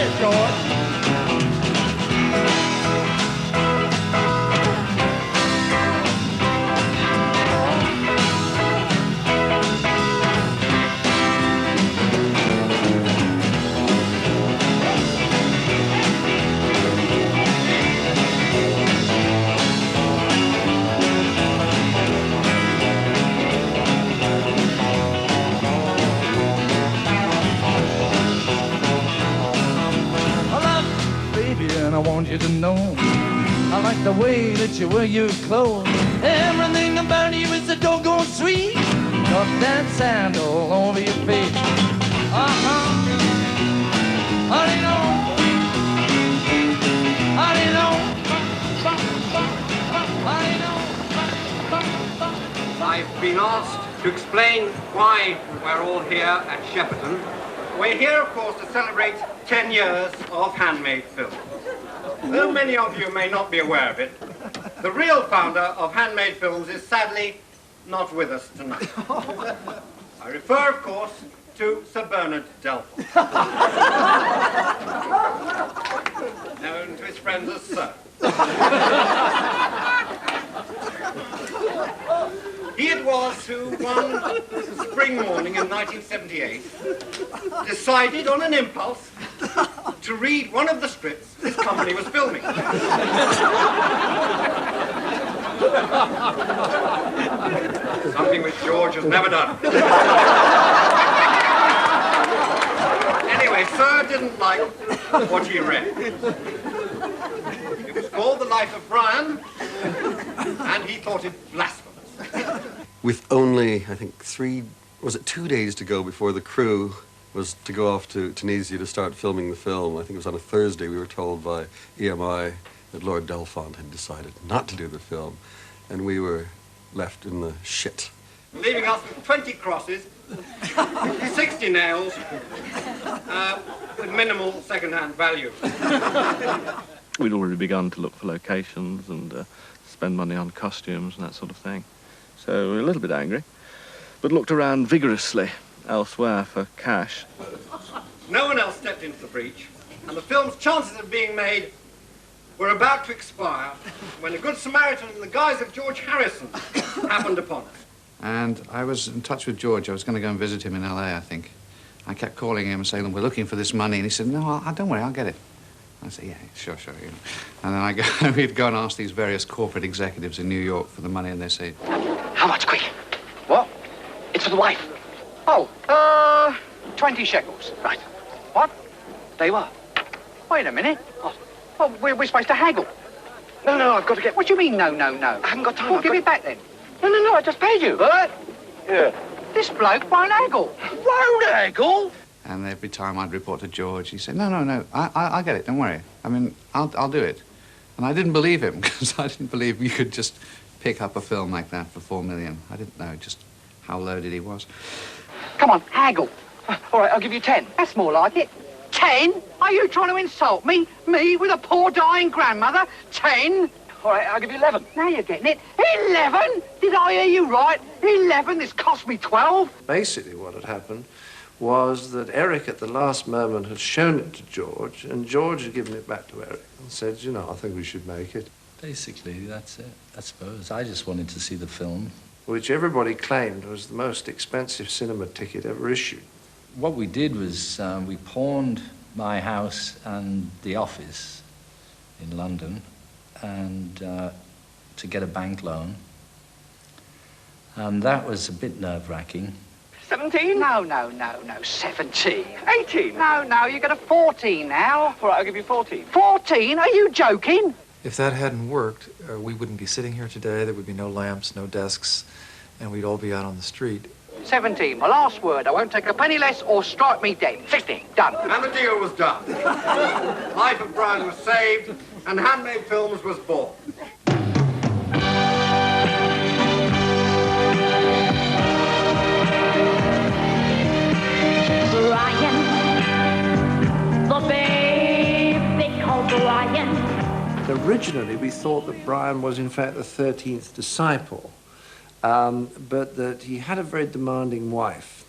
ahead, George. And I want you to know I like the way that you wear your clothes. Everything about you is a doggone sweet. Got that sand all over your face. Honey, no. Honey, no. Honey, no. I've been asked to explain why we're all here at Shepperton. We're here, of course, to celebrate 10 years of Handmade Films. Though many of you may not be aware of it, the real founder of Handmade Films is sadly not with us tonight. I refer, of course, to Sir Bernard Delphont, known to his friends as Sir. He it was who, one spring morning in 1978, decided on an impulse to read one of the scripts his company was filming. Something which George has never done. Anyway, Sir didn't like what he read. It was called The Life of Brian, and he thought it blasphemous. With only, I think, 2 days to go before the crew was to go off to Tunisia to start filming the film. I think it was on a Thursday. We were told by EMI that Lord Delphont had decided not to do the film, and we were left in the shit. Leaving us with 20 crosses, 60 nails, with minimal second-hand value. We'd already begun to look for locations and spend money on costumes and that sort of thing. So we were a little bit angry, but looked around vigorously elsewhere for cash. No one else stepped into the breach, and the film's chances of being made were about to expire when a good Samaritan in the guise of George Harrison happened upon us. And I was in touch with George. I was going to go and visit him in LA, I think. I kept calling him and saying, we're looking for this money. And he said, no, don't worry, I'll get it. I said, yeah, sure. You know. And then we'd go and ask these various corporate executives in New York for the money, and they say, how much, quick? What? It's for the wife. Oh, 20 shekels. Right. What? They were. Wait a minute. What? Well, we're supposed to haggle. No, I've got to get... What do you mean, no? I haven't got time. Well, give it back, then. No, I just paid you. What? Yeah. This bloke won't haggle. Won't haggle? And every time I'd report to George, he'd say, no, I'll get it, don't worry. I mean, I'll do it. And I didn't believe him, because I didn't believe you could just pick up a film like that for $4 million. I didn't know just how loaded he was. Come on, haggle. All right, I'll give you 10. That's more like it. 10? Are you trying to insult me? Me, with a poor dying grandmother? 10? All right, I'll give you 11. Now you're getting it. 11? Did I hear you right? 11? This cost me 12? Basically what had happened was that Eric at the last moment had shown it to George, and George had given it back to Eric and said, I think we should make it. Basically, that's it, I suppose. I just wanted to see the film. Which everybody claimed was the most expensive cinema ticket ever issued. What we did was we pawned my house and the office in London and to get a bank loan. And that was a bit nerve-wracking. 17? No, 17. 18? No, you got a 14 now. All right, I'll give you 14. 14? Are you joking? If that hadn't worked, we wouldn't be sitting here today. There would be no lamps, no desks, and we'd all be out on the street. 17, my last word. I won't take a penny less or strike me dead. 16, done. And the deal was done. Life of Brian was saved, and Handmade Films was born. Brian, the babe they call Brian. Originally, we thought that Brian was, in fact, the 13th disciple, but that he had a very demanding wife,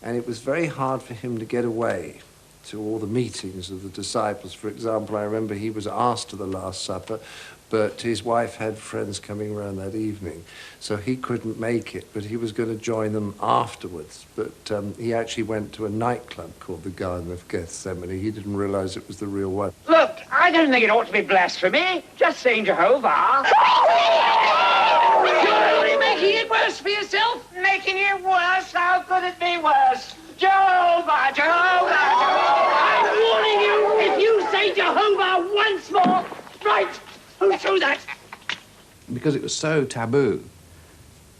and it was very hard for him to get away. to all the meetings of the disciples. For example, I remember he was asked to the Last Supper, but his wife had friends coming around that evening, so he couldn't make it, but he was going to join them afterwards. But he actually went to a nightclub called the Garden of Gethsemane. He didn't realize it was the real one. Look, I don't think it ought to be blasphemy. Just saying Jehovah. You're only making it worse for yourself. Making it worse? How could it be worse? Jehovah, Jehovah, Jehovah. I'm warning you, if you say Jehovah once more, right, who threw that? Because it was so taboo,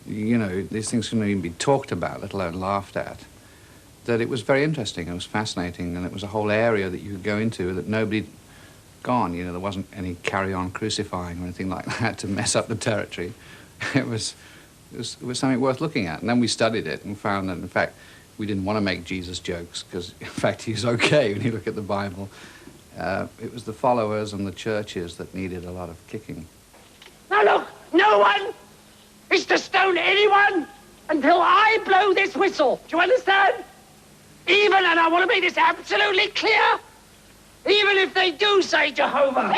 you know, these things couldn't even be talked about, let alone laughed at, that it was very interesting, it was fascinating, and it was a whole area that you could go into that nobody had gone. You know, there wasn't any carry-on crucifying or anything like that to mess up the territory. It was something worth looking at. And then we studied it and found that, in fact, we didn't want to make Jesus jokes, because, in fact, he's okay when you look at the Bible. It was the followers and the churches that needed a lot of kicking. Now look, no one is to stone anyone until I blow this whistle. Do you understand? Even, and I want to make this absolutely clear, even if they do say Jehovah.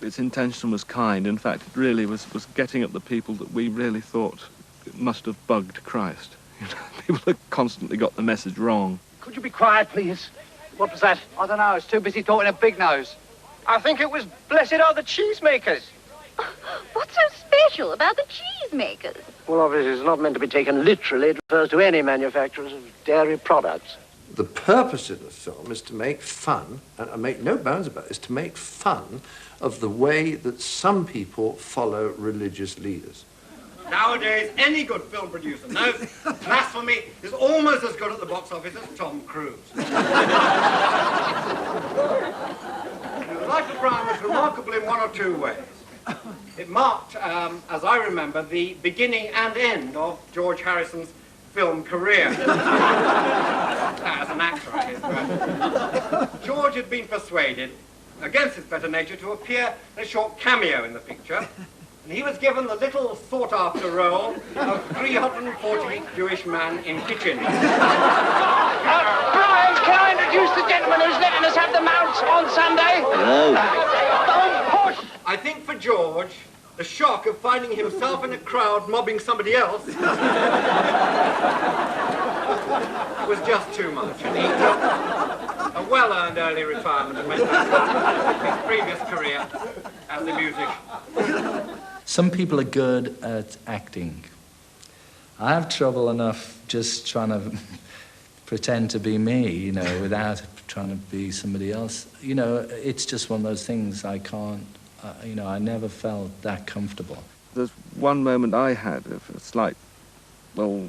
Its intention was kind. In fact, it really was getting at the people that we really thought must have bugged Christ. You know, people that constantly got the message wrong. Could you be quiet, please? What was that? I don't know. I was too busy talking to Big Nose. I think it was Blessed Are the Cheesemakers. What's so special about the cheesemakers? Well, obviously, it's not meant to be taken literally. It refers to any manufacturers of dairy products. The purpose of the film is to make fun, and I make no bounds about it, is to make fun of the way that some people follow religious leaders. Nowadays, any good film producer knows blasphemy is almost as good at the box office as Tom Cruise. The Life of Brian was remarkable in one or two ways. It marked, as I remember, the beginning and end of George Harrison's film career. As an actor, I guess. George had been persuaded, against his better nature, to appear in a short cameo in the picture. And he was given the little sought-after role of 340 Jewish man in kitchen. Brian, can I introduce the gentleman who's letting us have the mounts on Sunday? Hello. Don't push! I think for George, the shock of finding himself in a crowd mobbing somebody else was just too much. And he took a well-earned early retirement and went back to his previous career as a musician. Some people are good at acting. I have trouble enough just trying to pretend to be me, you know, without trying to be somebody else. You know, it's just one of those things I can't, you know, I never felt that comfortable. There's one moment I had of a slight, well,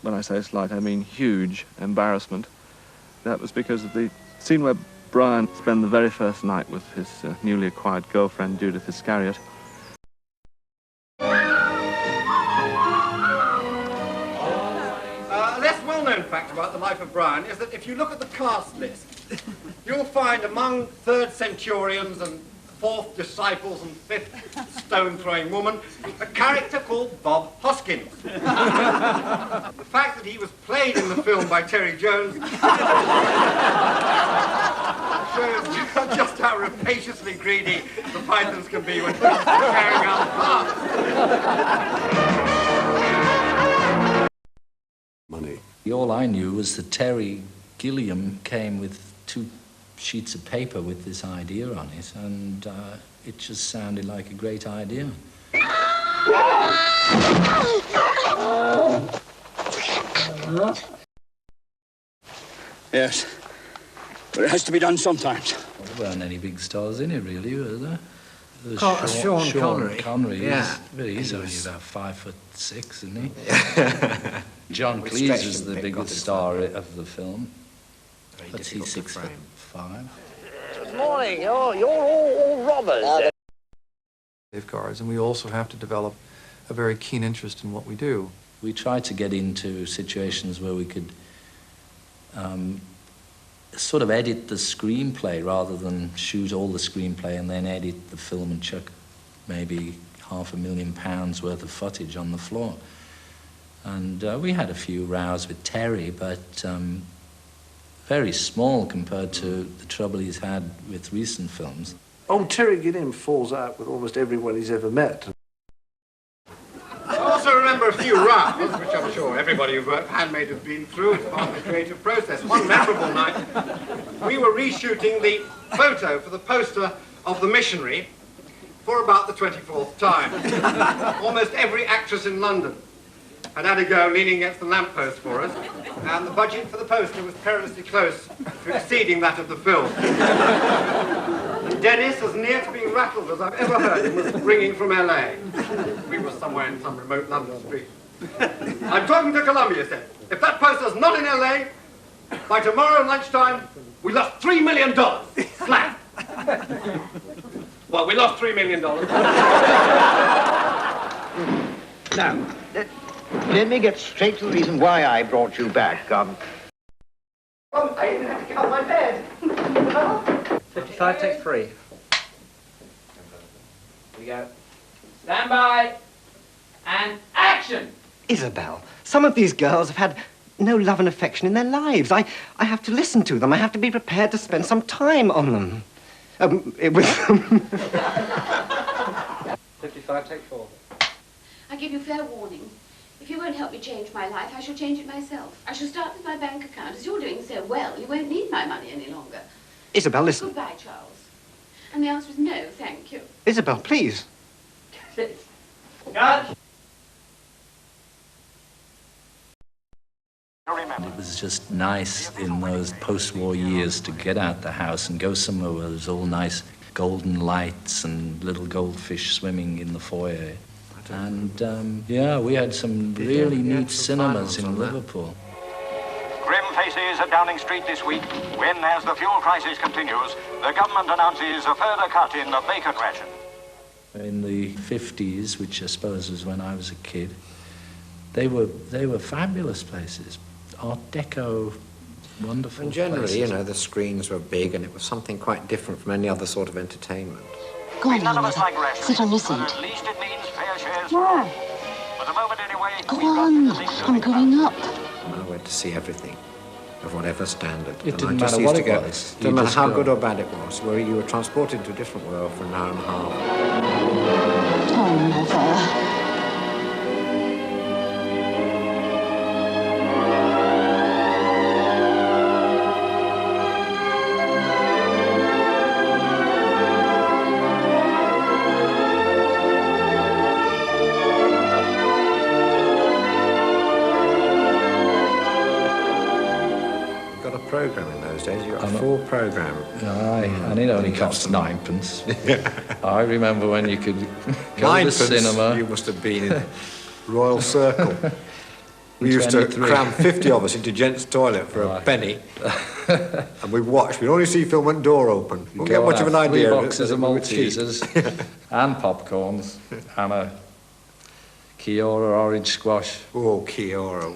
when I say slight, I mean huge embarrassment. That was because of the scene where Brian spent the very first night with his newly acquired girlfriend, Judith Iscariot. Less well-known fact about the life of Brian is that if you look at the cast list, you'll find among third centurions and fourth disciples and fifth stone-throwing woman a character called Bob Hoskins. The fact that he was played in the film by Terry Jones shows just how rapaciously greedy the Pythons can be when carrying out parts. Money. All I knew was that Terry Gilliam came with 2 sheets of paper with this idea on it, and it just sounded like a great idea. Yes, but it has to be done sometimes. Well, there weren't any big stars in it, really, were there? There was Sean Connery. Yeah. He's He's only about 5'6", isn't he? John Cleese was the biggest star of the film. But he's 6'5". Good morning. You're all robbers. Safeguards, and we also have to develop a very keen interest in what we do. We tried to get into situations where we could sort of edit the screenplay rather than shoot all the screenplay and then edit the film and chuck maybe £500,000 worth of footage on the floor. And we had a few rows with Terry, but very small compared to the trouble he's had with recent films. Oh, Terry Gilliam falls out with almost everyone he's ever met. I also remember a few rows, which I'm sure everybody who's worked Handmade has been through as part of the creative process. One memorable night, we were reshooting the photo for the poster of The Missionary for about the 24th time. Almost every actress in London had a go leaning against the lamppost for us, and the budget for the poster was perilously close to exceeding that of the film. And Dennis, as near to being rattled as I've ever heard him, was ringing from LA. We were somewhere in some remote London street. I'm talking to Columbia, said. If that poster's not in LA, by tomorrow lunchtime, we lost $3 million. Slap. Well, we lost $3 million. Now, let me get straight to the reason why I brought you back. Oh, I even had to get out of my bed. 55, take 3. Here we go. Stand by. And action! Isabel, some of these girls have had no love and affection in their lives. I have to listen to them. I have to be prepared to spend some time on them. With them. 55, take 4. I give you fair warning. If you won't help me change my life, I shall change it myself. I shall start with my bank account. As you're doing so well, you won't need my money any longer. Isabel, listen. Goodbye, Charles. And the answer is no, thank you. Isabel, please. Cut. It was just nice in those post-war years to get out the house and go somewhere where there's all nice golden lights and little goldfish swimming in the foyer. And, yeah, we had some really neat cinemas in Liverpool. Grim faces at Downing Street this week when, as the fuel crisis continues, the government announces a further cut in the bacon ration. In the 50s, which I suppose was when I was a kid, they were fabulous places. Art Deco, wonderful And generally, places. you know, the screens were big and it was something quite different from any other sort of entertainment. Go on, None of us like Sit on your seat. At least it means fair shares. Why? For the moment, anyway. Go on, I'm going up. And I went to see everything, of whatever standard. It and didn't I just matter used what to it go, was. Didn't You matter just how go. good or bad it was, where you were transported to a different world for an hour and a half. Oh, never. Program in those days, you got a full program. Aye, and it only cost 9p. I remember when you could go 9p, to the cinema. You must have been in Royal Circle. We used to 23. cram 50 of us into Gents' toilet for a penny, and we watched. We'd only see film when door open. Wouldn't get much of an idea. 3 of it, boxes of but we were cheap. Maltesers and popcorns and a Kiora orange squash. Oh, Kiora,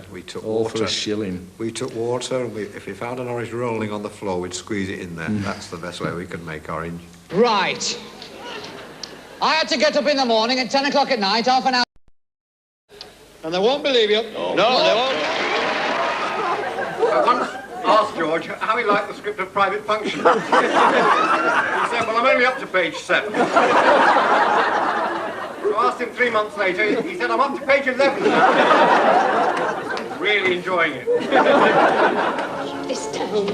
we took all water. for a shilling. We took water, and if we found an orange rolling on the floor, we'd squeeze it in there. Mm. That's the best way we could make orange. Right. I had to get up in the morning at 10 o'clock at night, half an hour. And they won't believe you. No, they won't. I once asked George how he liked the script of Private Function. He said, well, I'm only up to page 7. I asked him 3 months later, he said, I'm up to page 11 now. Really enjoying it. This town,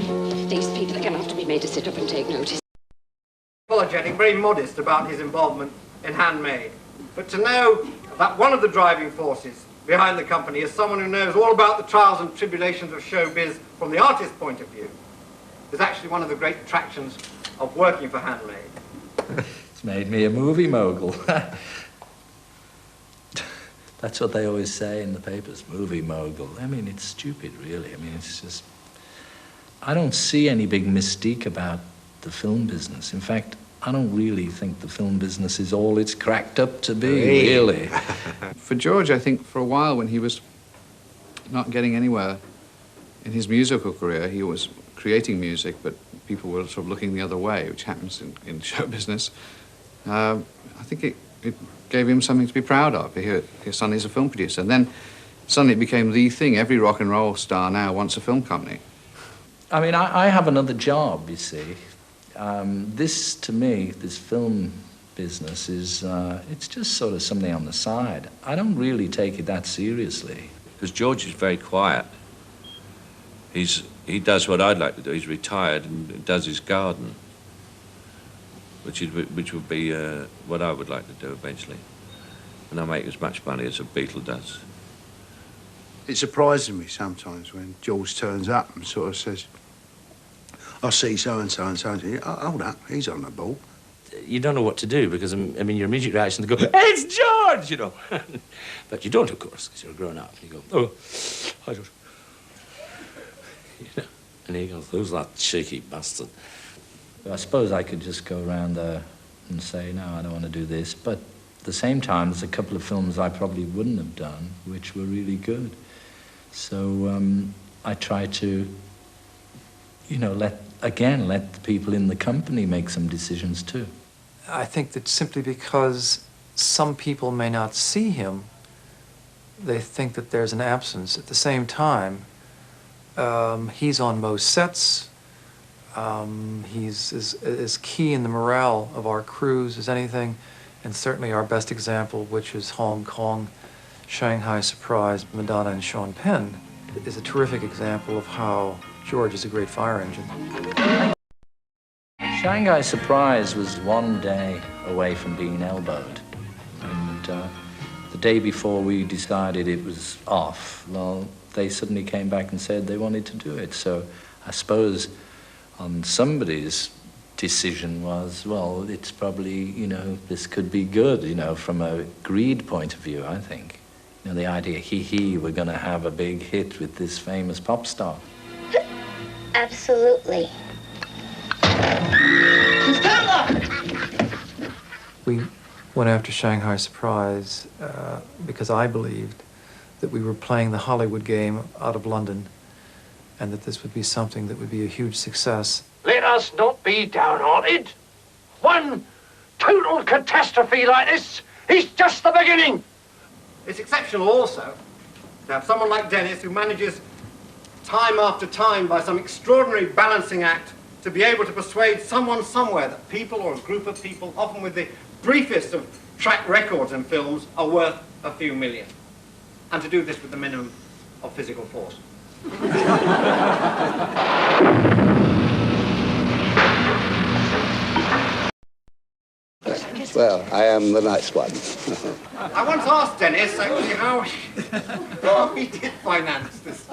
these people are going to have to be made to sit up and take notice. Apologetic, very modest about his involvement in Handmade. But to know that one of the driving forces behind the company is someone who knows all about the trials and tribulations of showbiz from the artist's point of view is actually one of the great attractions of working for Handmade. It's made me a movie mogul. That's what they always say in the papers, movie mogul. I mean, it's stupid, really. I mean, it's just... I don't see any big mystique about the film business. In fact, I don't really think the film business is all it's cracked up to be, really. For George, I think for a while when he was not getting anywhere in his musical career, he was creating music, but people were sort of looking the other way, which happens in show business. I think it gave him something to be proud of. Here Sonny's a film producer. And then suddenly it became the thing. Every rock and roll star now wants a film company. I mean, I have another job, you see. This, to me, this film business is, it's just sort of something on the side. I don't really take it that seriously. Because George is very quiet. He does what I'd like to do. He's retired and does his garden, which would be what I would like to do eventually. And I make as much money as a Beatle does. It surprises me sometimes when George turns up and sort of says, I see so-and-so and so-and-so. Oh, hold up, he's on the ball. You don't know what to do because, I mean, your immediate reaction is to go, hey, it's George, you know. But you don't, of course, because you're a grown-up. You go, oh, hi, George. You know, and he goes, who's that cheeky bastard? I suppose I could just go around there and say, no, I don't want to do this. But at the same time, there's a couple of films I probably wouldn't have done, which were really good. So I try to, you know, let the people in the company make some decisions too. I think that simply because some people may not see him, they think that there's an absence. At the same time, he's on most sets. He's as key in the morale of our crews as anything, and certainly our best example, which is Hong Kong, Shanghai Surprise, Madonna and Sean Penn, is a terrific example of how George is a great fire engine. Shanghai Surprise was one day away from being elbowed. And the day before we decided it was off, well, they suddenly came back and said they wanted to do it. So I suppose on somebody's decision was, well, it's probably, you know, this could be good, you know, from a greed point of view, I think. You know, the idea, we're going to have a big hit with this famous pop star. Absolutely. We went after Shanghai Surprise because I believed that we were playing the Hollywood game out of London and that this would be something that would be a huge success. Let us not be downhearted. One total catastrophe like this is just the beginning. It's exceptional also to have someone like Dennis who manages time after time by some extraordinary balancing act to be able to persuade someone somewhere that people or a group of people, often with the briefest of track records in films, are worth a few million. And to do this with the minimum of physical force. Well, I am the nice one. I once asked Dennis actually how he did finance this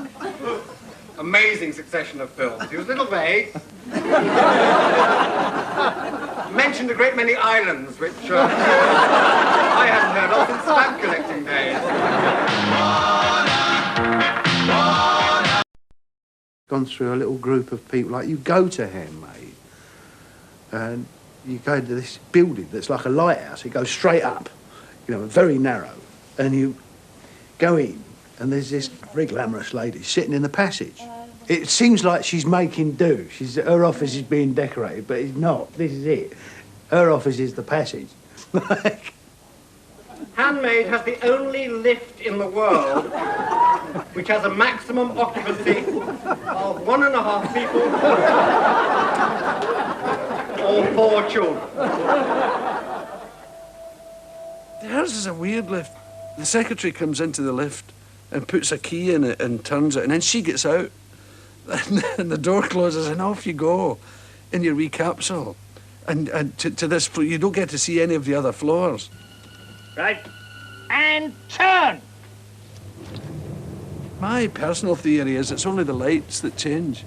amazing succession of films. He was a little vague. Mentioned a great many islands, which I hadn't heard of since stamp collecting days. Gone through a little group of people, like you go to Handmade and you go to this building that's like a lighthouse. It goes straight up, you know, very narrow, and you go in and there's this very glamorous lady sitting in the passage. It seems like she's making do. Her office is being decorated, but it's not. This is it. Her office is the passage. Handmade has the only lift in the world which has a maximum occupancy of 1.5 people or 4 children. Hers is a weird lift. The secretary comes into the lift and puts a key in it and turns it, and then she gets out. And the door closes and off you go in your wee capsule. And to this floor, you don't get to see any of the other floors. Right. And turn! My personal theory is it's only the lights that change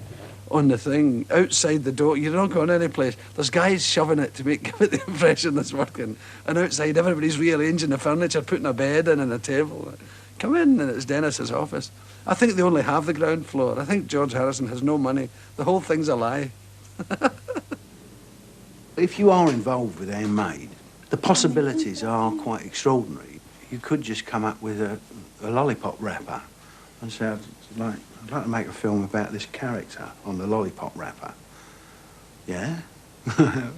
on the thing. Outside the door, you're not going any place. There's guys shoving it to give it the impression that's working. And outside, everybody's rearranging the furniture, putting a bed in and a table. Come in, and it's Dennis's office. I think they only have the ground floor. I think George Harrison has no money. The whole thing's a lie. If you are involved with Handmade, the possibilities are quite extraordinary. You could just come up with a lollipop wrapper and say, I'd like to make a film about this character on the lollipop wrapper. Yeah?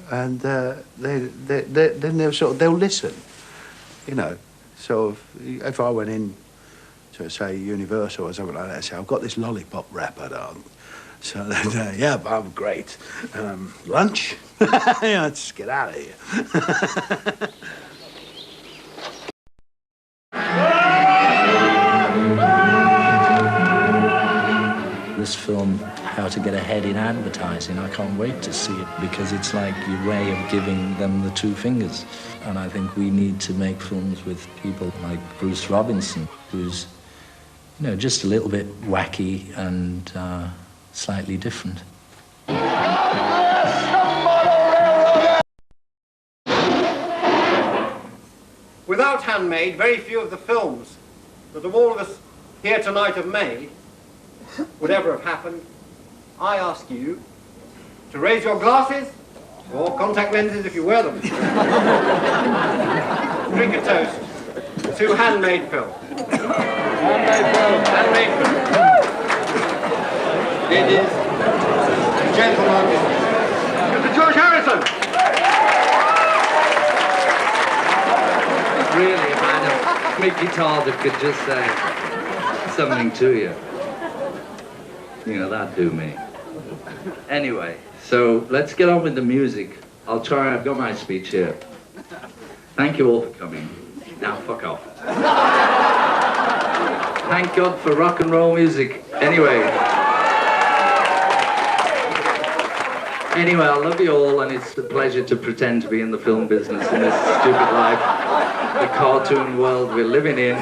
And then they'll listen. You know, sort of, if I went in to, say, Universal or something like that, say, I've got this lollipop wrapper on. So then, yeah, I'm great. Lunch? Yeah, let's get out of here. This film, How to Get Ahead in Advertising, I can't wait to see it because it's like your way of giving them the two fingers. And I think we need to make films with people like Bruce Robinson, who's, you know, just a little bit wacky and slightly different. Without Handmade, very few of the films that all of us here tonight have made would ever have happened. I ask you to raise your glasses, or contact lenses if you wear them. Drink a toast to Handmade Film. Handmade Film. Handmade Film. Ladies and gentlemen, Mr. George Harrison. Really a man of big guitar that could just say something to you. You know, that'd do me. Anyway, so let's get on with the music. I'll try, I've got my speech here. Thank you all for coming. Now, fuck off. Thank God for rock and roll music. Anyway, I love you all, and it's a pleasure to pretend to be in the film business in this stupid life, the cartoon world we're living in.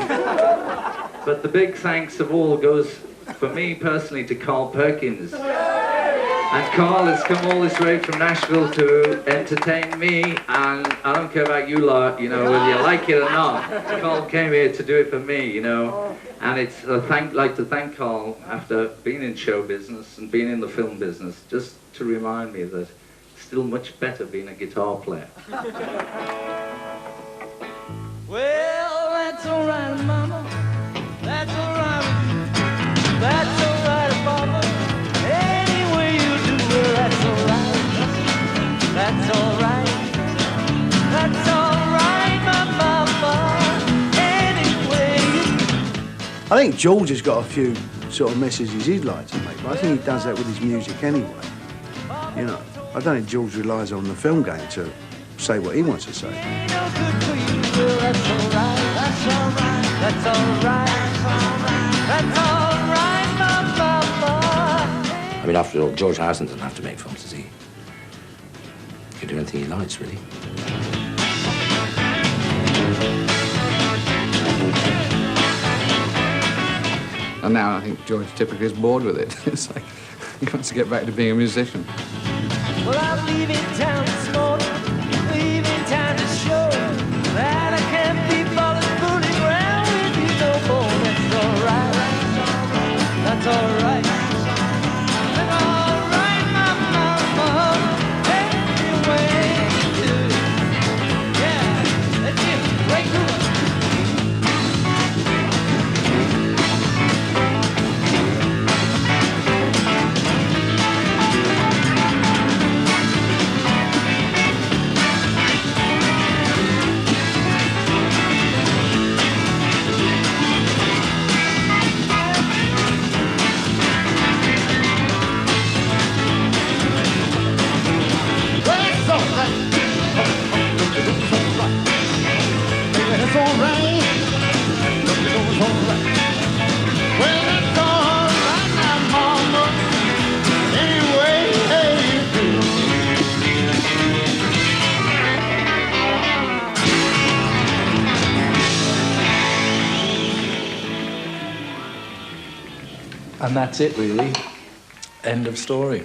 But the big thanks of all goes, for me personally, to Carl Perkins. And Carl has come all this way from Nashville to entertain me, and I don't care about you lot, you know, whether you like it or not. Carl came here to do it for me, you know, and it's like to thank Carl after being in show business and being in the film business, just to remind me that it's still much better being a guitar player. Well, that's all right, Mama. That's all right with you. That's all right, Mama. Any way you do it, that's all right. That's all right. That's all right, my mama. Any way you do. I think George has got a few sort of messages he'd like to make, but I think he does that with his music anyway. You know, I don't think George relies on the film game to say what he wants to say. Ain't no good for you. Well, that's all right. That's all right. That's all right. That's all right, my mama. I mean, after all, George Harrison doesn't have to make films, does he? He can do anything he likes, really. And now I think George typically is bored with it. It's like he wants to get back to being a musician. Well, I'm leaving town this morning, leaving town to show that I can't be bothered fooling around with you no more. That's all right. That's all right. That's all right, my mama. Any way you do. Yeah, that's it. Right through it. And that's it, really. End of story.